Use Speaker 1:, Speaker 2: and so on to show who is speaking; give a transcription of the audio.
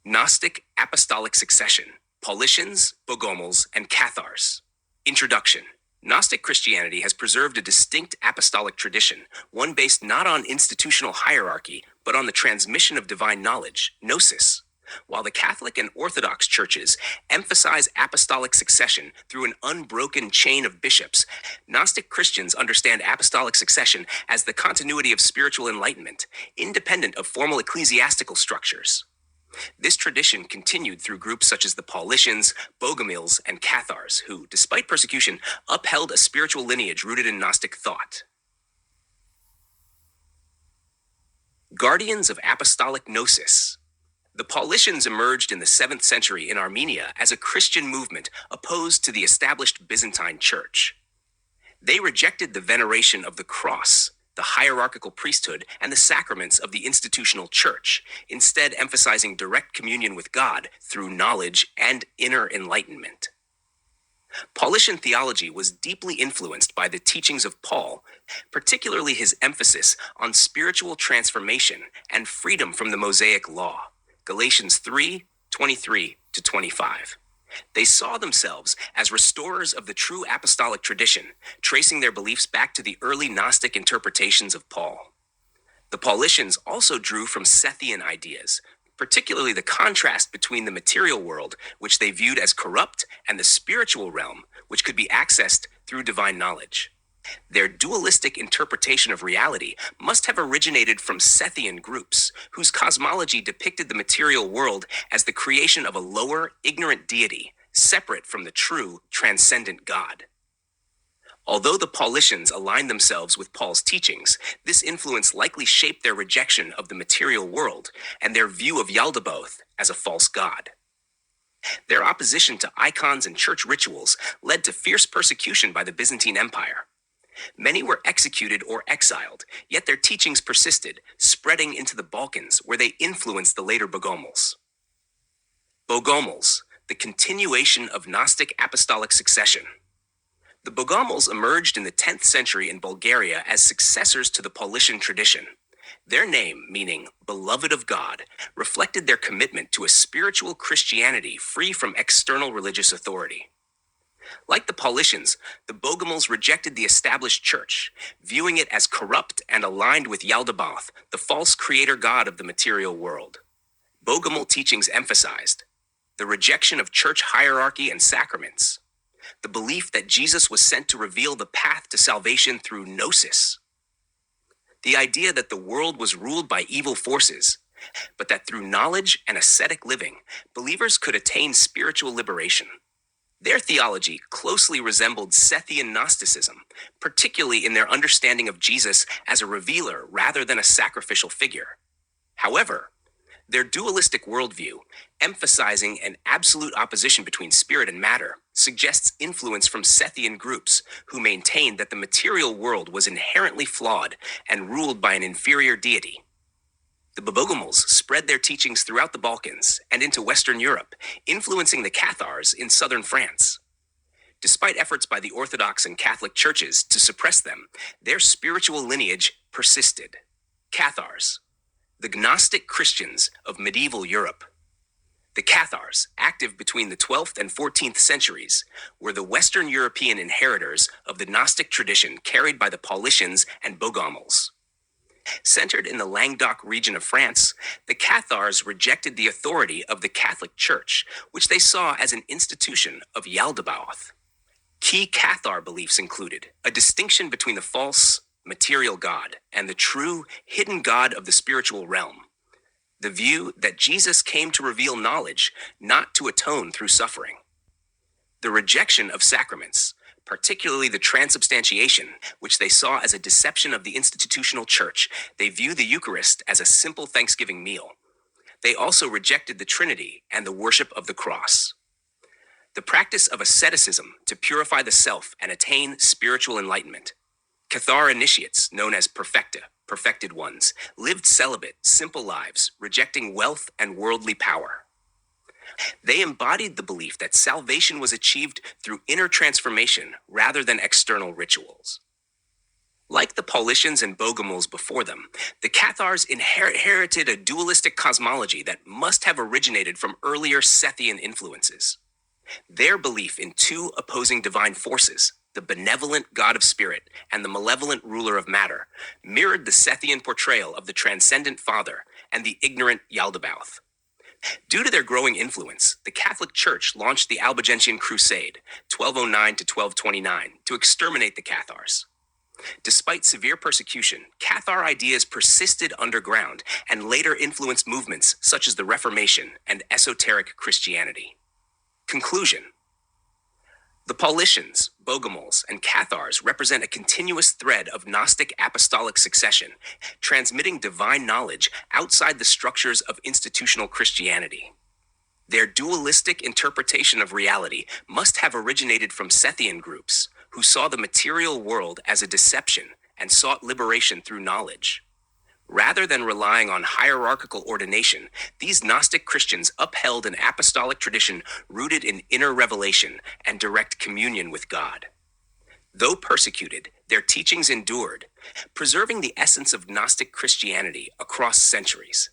Speaker 1: Gnostic Apostolic Succession, Paulicians, Bogomils, and Cathars. Introduction. Gnostic Christianity has preserved a distinct apostolic tradition, one based not on institutional hierarchy, but on the transmission of divine knowledge, Gnosis. While the Catholic and Orthodox Churches emphasize apostolic succession through an unbroken chain of bishops, Gnostic Christians understand apostolic succession as the continuity of spiritual enlightenment, independent of formal ecclesiastical structures. This tradition continued through groups such as the Paulicians, Bogomils, and Cathars, who, despite persecution, upheld a spiritual lineage rooted in Gnostic thought. Guardians of Apostolic Gnosis. The Paulicians emerged in the 7th century in Armenia as a Christian movement opposed to the established Byzantine Church. They rejected the veneration of the cross, the hierarchical priesthood, and the sacraments of the institutional church, instead emphasizing direct communion with God through knowledge and inner enlightenment. Paulician theology was deeply influenced by the teachings of Paul, particularly his emphasis on spiritual transformation and freedom from the Mosaic law. Galatians 3:23-25. They saw themselves as restorers of the true apostolic tradition, tracing their beliefs back to the early Gnostic interpretations of Paul. The Paulicians also drew from Sethian ideas, particularly the contrast between the material world, which they viewed as corrupt, and the spiritual realm, which could be accessed through divine knowledge. Their dualistic interpretation of reality must have originated from Sethian groups, whose cosmology depicted the material world as the creation of a lower, ignorant deity, separate from the true, transcendent God. Although the Paulicians aligned themselves with Paul's teachings, this influence likely shaped their rejection of the material world and their view of Yaldabaoth as a false god. Their opposition to icons and church rituals led to fierce persecution by the Byzantine Empire. Many were executed or exiled, yet their teachings persisted, spreading into the Balkans, where they influenced the later Bogomils. Bogomils, the continuation of Gnostic apostolic succession. The Bogomils emerged in the 10th century in Bulgaria as successors to the Paulician tradition. Their name, meaning beloved of God, reflected their commitment to a spiritual Christianity free from external religious authority. Like the Paulicians, the Bogomils rejected the established church, viewing it as corrupt and aligned with Yaldabaoth, the false creator god of the material world. Bogomil teachings emphasized the rejection of church hierarchy and sacraments, the belief that Jesus was sent to reveal the path to salvation through Gnosis, the idea that the world was ruled by evil forces, but that through knowledge and ascetic living, believers could attain spiritual liberation. Their theology closely resembled Sethian Gnosticism, particularly in their understanding of Jesus as a revealer rather than a sacrificial figure. However, their dualistic worldview, emphasizing an absolute opposition between spirit and matter, suggests influence from Sethian groups who maintained that the material world was inherently flawed and ruled by an inferior deity. The Bogomils spread their teachings throughout the Balkans and into Western Europe, influencing the Cathars in southern France. Despite efforts by the Orthodox and Catholic churches to suppress them, their spiritual lineage persisted. Cathars, the Gnostic Christians of medieval Europe. The Cathars, active between the 12th and 14th centuries, were the Western European inheritors of the Gnostic tradition carried by the Paulicians and Bogomils. Centered in the Languedoc region of France, the Cathars rejected the authority of the Catholic Church, which they saw as an institution of Yaldabaoth. Key Cathar beliefs included a distinction between the false, material God and the true, hidden God of the spiritual realm, the view that Jesus came to reveal knowledge, not to atone through suffering, the rejection of sacraments, particularly the transubstantiation, which they saw as a deception of the institutional church. They view the Eucharist as a simple Thanksgiving meal. They also rejected the Trinity and the worship of the cross. The practice of asceticism to purify the self and attain spiritual enlightenment. Cathar initiates, known as perfected ones, lived celibate, simple lives, rejecting wealth and worldly power. They embodied the belief that salvation was achieved through inner transformation rather than external rituals. Like the Paulicians and Bogomils before them, the Cathars inherited a dualistic cosmology that must have originated from earlier Sethian influences. Their belief in two opposing divine forces, the benevolent God of spirit and the malevolent ruler of matter, mirrored the Sethian portrayal of the transcendent Father and the ignorant Yaldabaoth. Due to their growing influence, the Catholic Church launched the Albigensian Crusade, 1209 to 1229, to exterminate the Cathars. Despite severe persecution, Cathar ideas persisted underground and later influenced movements such as the Reformation and esoteric Christianity. Conclusion: the Paulicians, Bogomils, and Cathars represent a continuous thread of Gnostic Apostolic succession, transmitting divine knowledge outside the structures of institutional Christianity. Their dualistic interpretation of reality must have originated from Sethian groups, who saw the material world as a deception and sought liberation through knowledge. Rather than relying on hierarchical ordination, these Gnostic Christians upheld an apostolic tradition rooted in inner revelation and direct communion with God. Though persecuted, their teachings endured, preserving the essence of Gnostic Christianity across centuries.